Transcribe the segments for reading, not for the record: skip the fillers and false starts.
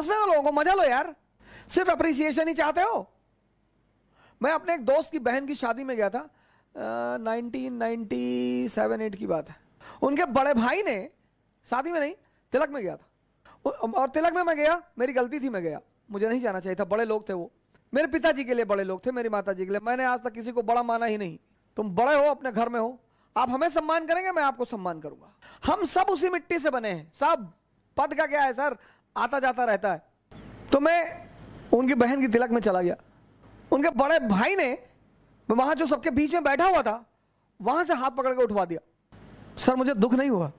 हंसने दो लोगों को, मजा लो यार, सिर्फ अप्रिसिएशन ही चाहते हो। मैं अपने एक दोस्त की बहन की शादी में गया था, 1997-8 की बात है। उनके बड़े भाई ने, शादी में नहीं, तिलक में गया था, और तिलक में मैं गया, मेरी गलती थी, मैं गया, मुझे नहीं जाना चाहिए था। बड़े लोग थे वो, मेरे पिताजी के लिए बड़े लोग थे, मेरी माता जी के लिए। मैंने आज तक किसी को बड़ा माना ही नहीं। तुम बड़े हो, अपने घर में हो, आप हमें सम्मान करेंगे, मैं आपको सम्मान करूंगा। हम सब उसी मिट्टी से बने हैं, सब। पद का क्या है सर, आता जाता रहता है। तो मैं उनकी बहन की तिलक में चला गया। उनके बड़े भाई ने, वहां जो सबके बीच में बैठा हुआ था, वहां से हाथ पकड़ के उठवा दिया। सर मुझे दुख नहीं हुआ,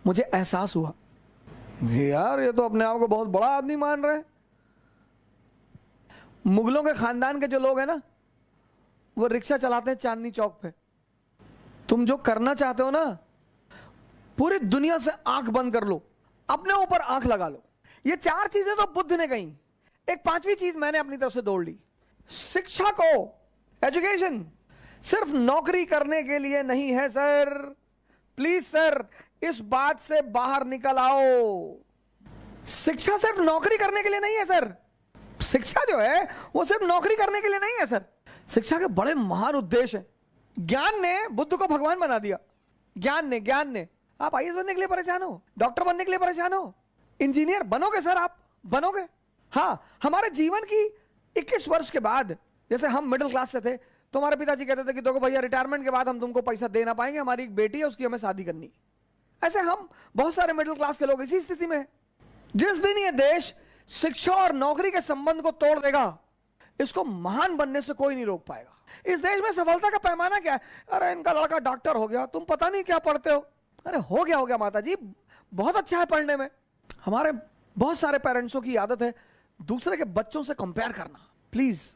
मुझे एहसास हुआ, यार ये तो अपने आप को बहुत बड़ा आदमी मान रहे हैं। मुगलों के खानदान के जो लोग हैं ना, वो रिक्शा चलाते हैं चांदनी चौक पे। तुम जो करना चाहते हो ना, पूरी दुनिया से आंख बंद कर लो, अपने ऊपर आंख लगा लो। ये 4 चीजें तो बुद्ध ने कही, एक 5वीं चीज मैंने अपनी तरफ से दौड़ ली। शिक्षा को, एजुकेशन सिर्फ नौकरी करने के लिए नहीं है सर। प्लीज सर, इस बात से बाहर निकल आओ। शिक्षा सिर्फ नौकरी करने के लिए नहीं है सर। शिक्षा जो है वो सिर्फ नौकरी करने के लिए नहीं है सर। शिक्षा के बड़े महान उद्देश्य हैं। ज्ञान ने बुद्ध को भगवान बना दिया। ज्ञान ने आप आईएएस बनने के लिए परेशान हो, डॉक्टर बनने के लिए परेशान हो, इंजीनियर बनोगे सर, आप बनोगे। हाँ, हमारे जीवन की 21 वर्ष के बाद, जैसे हम मिडिल क्लास से थे, तो हमारे पिताजी कहते थे कि देखो भैया, रिटायरमेंट के बाद हम तुमको पैसा दे ना पाएंगे, हमारी एक बेटी है, उसकी हमें शादी करनी। ऐसे हम बहुत सारे मिडिल क्लास के लोग इसी स्थिति में हैं। जिस दिन ये देश शिक्षा और नौकरी के संबंध को तोड़ देगा, इसको महान बनने से कोई नहीं रोक पाएगा। इस देश में सफलता का पैमाना क्या है? अरे इनका लड़का डॉक्टर हो गया, तुम पता नहीं क्या पढ़ते हो। अरे हो गया माता जी, बहुत अच्छा है पढ़ने में। हमारे बहुत सारे पेरेंट्सों की आदत है दूसरे के बच्चों से कंपेयर करना। प्लीज,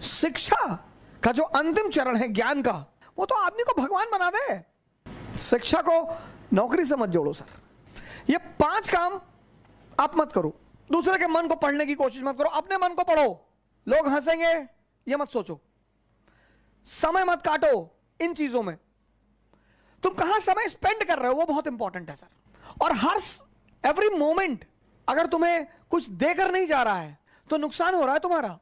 शिक्षा का जो अंतिम चरण है ज्ञान का, वो तो आदमी को भगवान बना दे। शिक्षा को नौकरी से मत जोड़ो सर। ये 5 काम आप मत करो। दूसरे के मन को पढ़ने की कोशिश मत करो, अपने मन को पढ़ो। लोग हंसेंगे ये मत सोचो, समय मत काटो इन चीजों में। तुम कहां समय स्पेंड कर रहे हो वो बहुत इंपॉर्टेंट है सर। और हर एवरी मोमेंट अगर तुम्हें कुछ देकर नहीं जा रहा है तो नुकसान हो रहा है तुम्हारा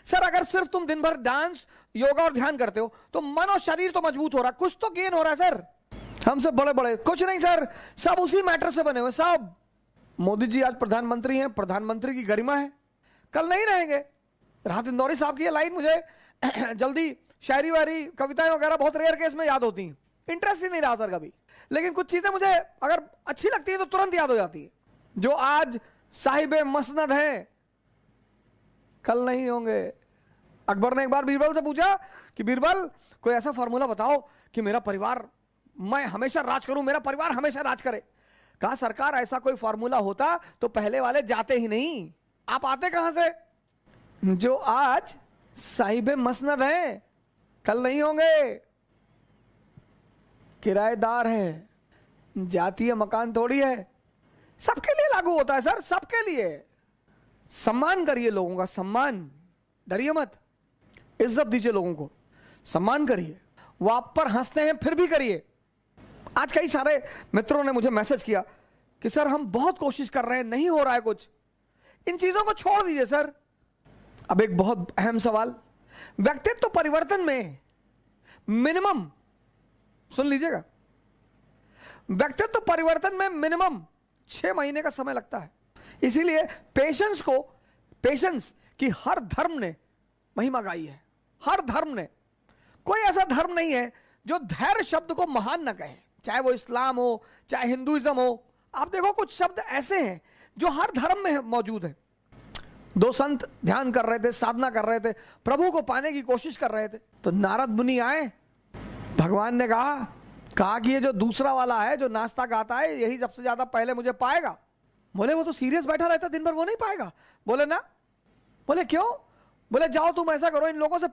सर। अगर सिर्फ तुम दिन भर डांस, योगा और ध्यान करते हो तो मन और शरीर तो मजबूत हो रहा है, कुछ तो गेन हो रहा है सर। हम सब बड़े बड़े कुछ नहीं सर, सब उसी मैटर से बने हुए सब। मोदी जी आज प्रधानमंत्री हैं, प्रधानमंत्री की गरिमा है, कल नहीं रहेंगे। राहत इंदौरी साहब की ये लाइन मुझे जल्दी शायरी वायरी कविताएं वगैरह बहुत रेयर केस में याद होती हैं, इंटरेस्ट ही नहीं रहा सर कभी। लेकिन कुछ चीजें मुझे अगर अच्छी लगती है तो तुरंत याद हो जाती है। जो आज साहिब मसनद हैं कल नहीं होंगे। अकबर ने एक बार बीरबल से पूछा कि बीरबल कोई ऐसा फॉर्मूला बताओ कि मेरा परिवार, मैं हमेशा राज करूं, मेरा परिवार हमेशा राज करे। कहा सरकार ऐसा कोई फॉर्मूला होता तो पहले वाले जाते ही नहीं, आप आते कहां से? जो आज साहिब मसनद हैं कल नहीं होंगे, किराएदार है, जातीय मकान थोड़ी है, सबके लिए लागू होता है सर, सबके लिए। सम्मान करिए लोगों का, सम्मान, डरिए मत, इज्जत दीजिए लोगों को, सम्मान करिए। वो आप पर हंसते हैं फिर भी करिए। आज कई सारे मित्रों ने मुझे मैसेज किया कि सर हम बहुत कोशिश कर रहे हैं, नहीं हो रहा है कुछ। इन चीजों को छोड़ दीजिए सर। अब एक बहुत अहम सवाल, व्यक्तित्व परिवर्तन में मिनिमम, सुन लीजिएगा, व्यक्तित्व परिवर्तन में मिनिमम 6 महीने का समय लगता है। इसीलिए पेशेंस की हर धर्म ने महिमा गाई है। हर धर्म ने, कोई ऐसा धर्म नहीं है जो धैर्य शब्द को महान न कहे, चाहे वो इस्लाम हो चाहे हिंदुइज्म हो। आप देखो कुछ शब्द ऐसे हैं जो हर धर्म में मौजूद है। 2 संत ध्यान कर रहे थे, साधना कर रहे थे, प्रभु को पाने की कोशिश कर रहे थे, तो नारद मुनि आए। भगवान ने कहा कि ये जो दूसरा वाला है जो नाश्ता गाता है यही सबसे ज्यादा पहले मुझे पाएगा। बोले वो तो सीरियस बैठा रहता दिन भर, वो नहीं पाएगा। बोले ना। बोले क्यों? बोले जाओ तुम ऐसा करो, इन लोगों से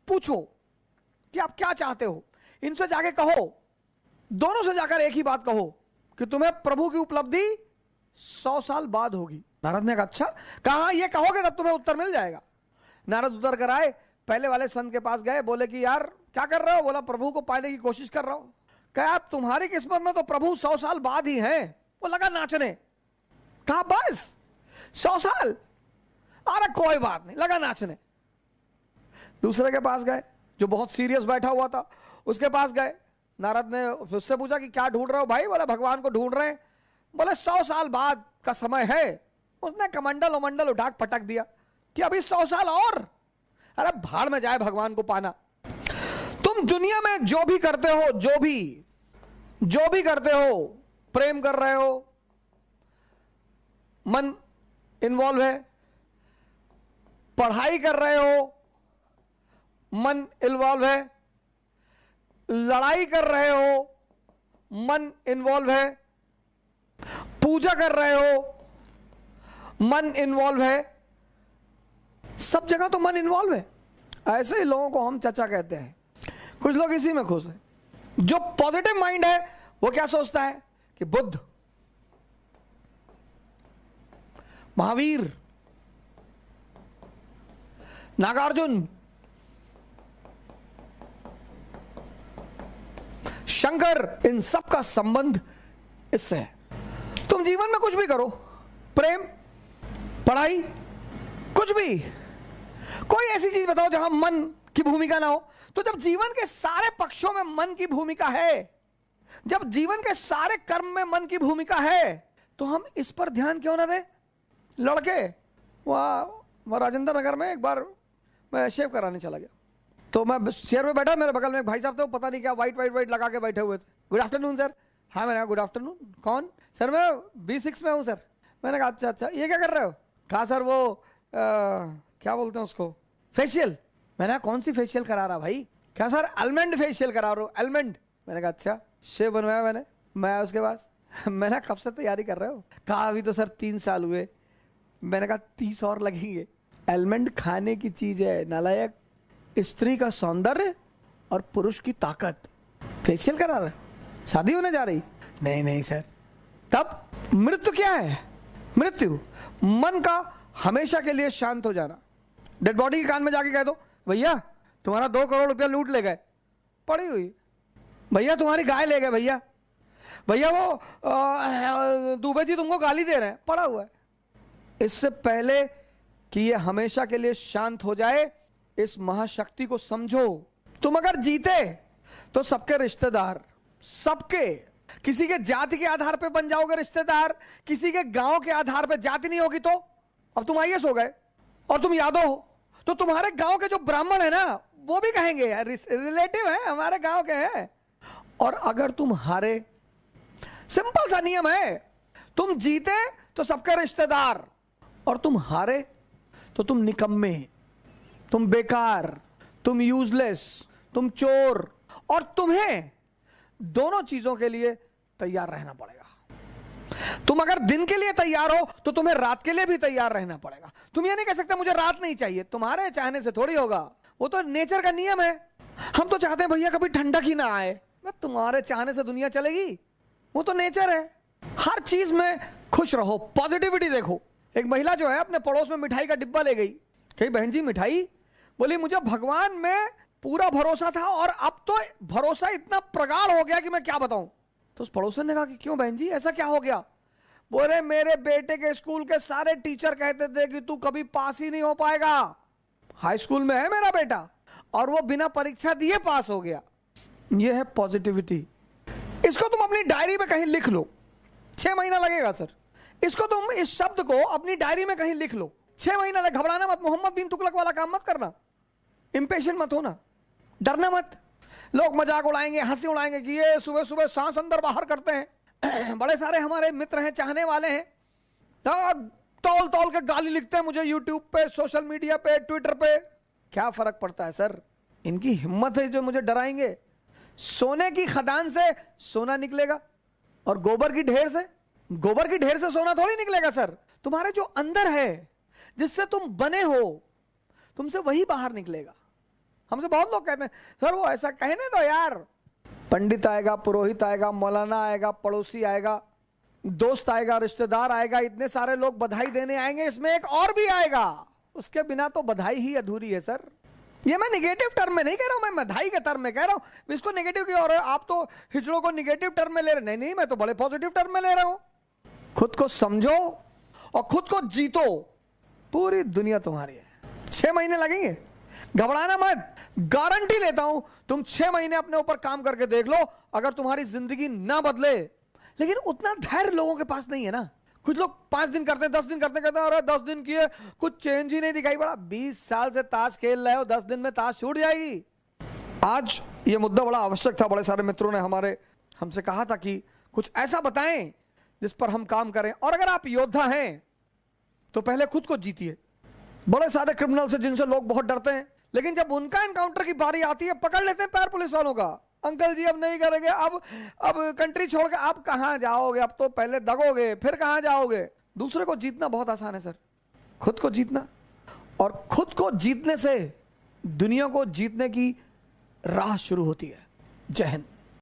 पूछो कि आप क्या चाहते हो, इनसे जाके कहो, दोनों से जाकर एक ही बात कहो कि तुम्हें प्रभु की उपलब्धि 100 साल बाद होगी। नारद ने कहा अच्छा, कहा ये कहोगे तब तुम्हें उत्तर मिल जाएगा। नारद उतर कर आए, पहले वाले संत के पास गए, बोले कि यार क्या कर रहे हो? बोला प्रभु को पाने की कोशिश कर रहा हूं। कहा तुम्हारी किस्मत में तो प्रभु 100 साल बाद ही है। वो लगा नाचने, कहा बस 100 साल, अरे कोई बात नहीं, लगा नाचने। दूसरे के पास गए जो बहुत सीरियस बैठा हुआ था, उसके पास गए। नारद ने उससे पूछा कि क्या ढूंढ रहे हो भाई? बोले भगवान को ढूंढ रहे हैं। बोले 100 साल बाद का समय है। उसने कमंडल उमंडल उठा पटक दिया कि अभी 100 साल और। अरे भाड़ में जाए भगवान को पाना। तुम दुनिया में जो भी करते हो, जो भी करते हो, प्रेम कर रहे हो, मन इन्वॉल्व है, पढ़ाई कर रहे हो, मन इन्वॉल्व है, लड़ाई कर रहे हो, मन इन्वॉल्व है, पूजा कर रहे हो, मन इन्वॉल्व है, सब जगह तो मन इन्वॉल्व है। ऐसे ही लोगों को हम चचा कहते हैं। कुछ लोग इसी में खुश हैं। जो पॉजिटिव माइंड है वो क्या सोचता है कि बुद्ध, महावीर, नागार्जुन, शंकर, इन सब का संबंध इससे है। तुम जीवन में कुछ भी करो, प्रेम, पढ़ाई, कुछ भी, कोई ऐसी चीज बताओ जहां मन की भूमिका ना हो। तो जब जीवन के सारे पक्षों में मन की भूमिका है, जब जीवन के सारे कर्म में मन की भूमिका है, तो हम इस पर ध्यान क्यों ना दें? लड़के वहां राजेंद्र नगर में एक बार मैं शेव कराने चला गया, तो मैं चेयर में बैठा, मेरे बगल में एक भाई साहब थे, पता नहीं क्या वाइट लगा के बैठे हुए थे। Good afternoon sir. हाँ, मैंने कहा गुड आफ्टरनून। कौन? सर मैं B6 में हूँ सर। मैंने कहा अच्छा अच्छा, ये क्या कर रहे हो? कहा सर वो क्या बोलते हैं उसको, फेशियल। मैंने कहा कौन सी फेशियल करा रहा भाई? क्या सर अलमंड फेशियल करा रहा हूँ, अलमंड। मैंने कहा अच्छा। शेव बनवाया मैंने। मैं उसके पास मैंने कब से तैयारी कर रहे हो? कहा अभी तो सर 3 साल हुए। मैंने कहा 30 और लगेंगे। अलमंड खाने की चीज है नालायक, स्त्री का सौंदर्य और पुरुष की ताकत। फेशियल करा रहे, शादी होने जा रही? नहीं नहीं सर। तब मृत्यु क्या है? मृत्यु मन का हमेशा के लिए शांत हो जाना। डेड बॉडी के कान में जाके कह दो भैया तुम्हारा 2 करोड़ रुपया लूट ले गए, पड़ी हुई। भैया तुम्हारी गाय ले गए, भैया भैया वो दुबे जी तुमको गाली दे रहे हैं, पड़ा हुआ है। इससे पहले कि ये हमेशा के लिए शांत हो जाए, इस महाशक्ति को समझो। तुम अगर जीते तो सबके रिश्तेदार, सबके, किसी के जाति के आधार पे बन जाओगे रिश्तेदार, किसी के गांव के आधार पे। जाति नहीं होगी तो अब तुम IAS हो गए और तुम यादव हो, तो तुम्हारे गांव के जो ब्राह्मण है ना, वो भी कहेंगे यार रिलेटिव है, हमारे गांव के हैं। और अगर तुम हारे, सिंपल सा नियम है, तुम जीते तो सबके रिश्तेदार, और तुम हारे तो तुम निकम्मे, तुम बेकार, तुम यूजलेस, तुम चोर। और तुम्हें दोनों चीजों के लिए तैयार रहना पड़ेगा। तुम अगर दिन के लिए तैयार हो तो तुम्हें रात के लिए भी तैयार रहना पड़ेगा। तुम ये नहीं कह सकते मुझे रात नहीं चाहिए, तुम्हारे चाहने से थोड़ी होगा, वो तो नेचर का नियम है। हम तो चाहते हैं भैया कभी ठंडक ही ना आए, तुम्हारे चाहने से दुनिया चलेगी? वो तो नेचर है। हर चीज में खुश रहो, पॉजिटिविटी देखो। एक महिला जो है अपने पड़ोस में मिठाई का डिब्बा ले गई, कही बहन जी मिठाई? बोली मुझे भगवान में पूरा भरोसा था और अब तो भरोसा इतना प्रगाढ़ हो गया कि मैं क्या बताऊं। तो उस पड़ोसन ने कहा कि क्यों बहन जी, ऐसा क्या हो गया? बोले मेरे बेटे के स्कूल के सारे टीचर कहते थे कि तू कभी पास ही नहीं हो पाएगा। हाई स्कूल में है मेरा बेटा और वो बिना परीक्षा दिए पास हो गया। ये है पॉजिटिविटी। इसको तुम अपनी डायरी में कहीं लिख लो। 6 महीना लगेगा सर। इसको तुम, इस शब्द को अपनी डायरी में कहीं लिख लो। 6 महीना लगे। घबराना मत, मोहम्मद बिन तुगलक वाला काम मत करना, इंपेशेंट मत होना, डरना मत। लोग मजाक उड़ाएंगे, हंसी उड़ाएंगे कि ये सुबह सुबह सांस अंदर बाहर करते हैं। बड़े सारे हमारे मित्र हैं, चाहने वाले हैं, तौल तौल के गाली लिखते हैं मुझे यूट्यूब पे, सोशल मीडिया पे, ट्विटर पे। क्या फर्क पड़ता है सर? इनकी हिम्मत है जो मुझे डराएंगे। सोने की खदान से सोना निकलेगा और गोबर की ढेर से सोना थोड़ी निकलेगा सर। तुम्हारे जो अंदर है, जिससे तुम बने हो, तुमसे वही बाहर निकलेगा। हमसे बहुत लोग कहते हैं सर वो ऐसा कहने दो यार। पंडित आएगा, पुरोहित आएगा, मौलाना आएगा, पड़ोसी आएगा, दोस्त आएगा, रिश्तेदार आएगा, इतने सारे लोग बधाई देने आएंगे, इसमें एक और भी आएगा। उसके बिना तो बधाई ही अधूरी है सर। ये मैं निगेटिव टर्म में नहीं कह रहा हूं, मैं बधाई के टर्म में कह रहा हूं। इसको नेगेटिव की और आप तो हिजड़ों को निगेटिव टर्म में ले रहे। नहीं, मैं तो बड़े पॉजिटिव टर्म में ले रहा हूं। खुद को समझो, और खुद को जीतो, पूरी दुनिया तुम्हारी है। 6 महीने लगेंगे, घबराना मत, गारंटी लेता हूं। तुम 6 महीने अपने ऊपर काम करके देख लो, अगर तुम्हारी जिंदगी ना बदले। लेकिन उतना धैर्य लोगों के पास नहीं है ना। कुछ लोग 5 दिन करते हैं, 10 दिन करते कहते हैं अरे 10 दिन किए कुछ चेंज ही नहीं दिखाई पड़ा। 20 साल से ताश खेल रहे हो, 10 दिन में ताश छूट जाएगी। आज ये मुद्दा बड़ा आवश्यक था। बड़े सारे मित्रों ने हमसे कहा था कि कुछ ऐसा बताएं जिस पर हम काम करें। और अगर आप योद्धा हैं तो पहले खुद को जीतिए। बड़े सारे क्रिमिनल से जिनसे लोग बहुत डरते हैं, लेकिन जब उनका एनकाउंटर की बारी आती है पकड़ लेते हैं पैर पुलिस वालों का। अंकल जी अब नहीं करेंगे, अब कंट्री छोड़ के आप कहां जाओगे, अब तो पहले दगोगे फिर कहां जाओगे। दूसरे को जीतना बहुत आसान है सर, खुद को जीतना। और खुद को जीतने से दुनिया को जीतने की राह शुरू होती है। जय हिंद।